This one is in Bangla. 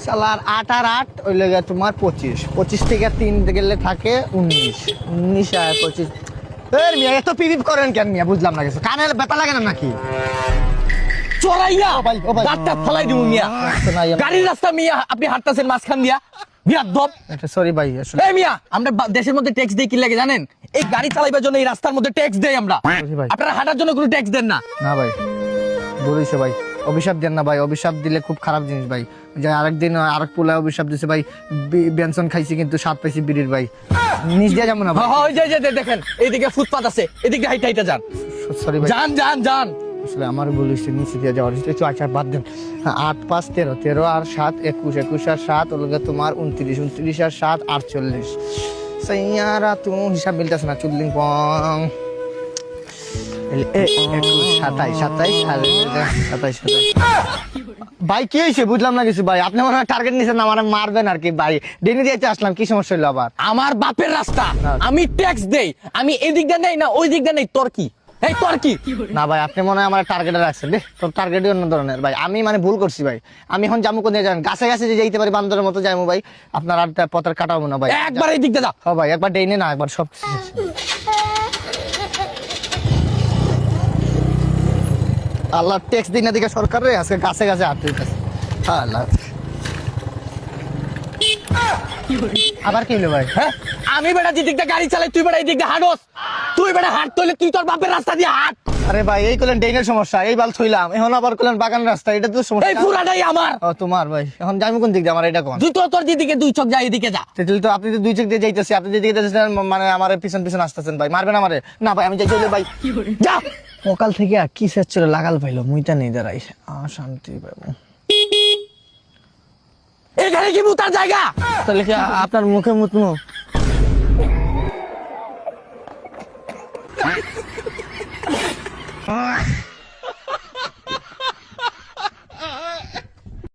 সালার 8 আর 8 ওই লেগে তোমার 25 থেকে 3 গেলে থাকে 19 আর 25। এর মিয়া এত পিরিপ করেন কেন মিয়া বুঝলাম না কিছু, কানে ব্যথা লাগে না নাকি? চড়াইয়া ও ভাই, ও ভাই। দাঁতটা ফলাই দিব মিয়া। গাড়ির রাস্তা মিয়া আপনি হাঁটতাছেন মাঝখান দিয়া বিয়াদব। সরি ভাই আসলে এই মিয়া আমরা দেশের মধ্যে ট্যাক্স দেই কি লাগে জানেন? এই গাড়ি চালাইবার জন্য এই রাস্তার মধ্যে ট্যাক্স দেই আমরা। Sorry ভাই। আপনারা হাঁটার জন্য কোনো ট্যাক্স দেন না। না ভাই বলিস ভাই, অভিশাপ দেন না ভাই, অভিশাপ দিলে খুব খারাপ জিনিস ভাই। যে আরেকদিন আরেক পোলা অভিশাপ দিছে ভাই, বেনসন খাইছি কিন্তু স্বাদ পাইছি বিড়ির ভাই, নিজ দিয়ে যাবো না ভাই। ওই যে দেখেন এইদিকে ফুটপাত আছে, এদিকে হাইটা হাইটা যান। সরি ভাই, যান আসলে আমার বলিস নিচে দিয়ে যাওয়ার একটু আচার বাদ দেন। 8 5 13, 13 আর 7 21, 21 আর 7 ওলগে তোমার 29, 29 আর 7 48। সাইয়ারা তুমি হিসাব মিলতেছে না, চুদলিং পং 27 ভাই কি হয়েছে বুঝলাম না কিছু ভাই, আপনি মনে হয় টার্গেট নিছেন আমার মারবেন আর কি ভাই, ডেনি দিয়েতে আসলাম, কি সমস্যা হলো আবার? আমার বাপের রাস্তা, না। আমি ট্যাক্স দেই, আমি এদিক দিয়ে নেই না ওই দিক দিয়ে নেই, তোর কি? এই তোর কি? না ভাই আপনি মনে হয় আমার টার্গেটে রাখছেন রে, তোর টার্গেটই অন্য ধরনের ভাই, আমি মানে ভুল করছি ভাই। আমি এখন জামু কোন যান, গাছে গাছে যে যাইতে পারি বান্দরের মতো যাইমু ভাই, আপনার আর পথের কাটাবো না ভাই। একবার এই দিক দিয়ে যা। হ্যাঁ ভাই একবার ডেনে না একবার সব আল্লাহ ট্যাক্স দিন না দিকে সরকার রে, আজকে গাছে গাছে হাঁটতে দিতেছে। আল্লাহ আবার কি হলো ভাই? হ্যাঁ আমি বেটা যে দিক দিয়ে গাড়ি চালাই তুই বেটা এই দিক দিয়ে হাঁটস, তুই বেটা হাঁটতে হলে তুই তোর বাপের রাস্তা দিয়ে হাঁট। আরে ভাই এই করলেন ডেনের সমস্যা, এই বাল থইলাম, এখন আবার করলেন বাগান রাস্তা, এটা তো এই সমস্যা। পুরাটাই আমার। ও তোমার ভাই, এখন যাইমু কোন দিক দিয়ে আমার এটা কোন? তুই তোর দিকে দুই চোখ যা এদিকে যা। তাহলে তো আপনি তো দুই চোখ দিয়ে যাইতেছি, আপনি যেদিকে যাচ্ছেন মানে আমার পিছন পিছন আসতেছেন ভাই, মারবেন আমারে? না ভাই আমি যাই চলে ভাই, যা। সকাল থেকে কি শেষ ছিল লাগাল পাইলো, মুইটা নেই দাঁড়াই, শান্তি পাবো। এখানে কি মুতার জায়গা? তাহলে কি আপনার মুখে মুতমু?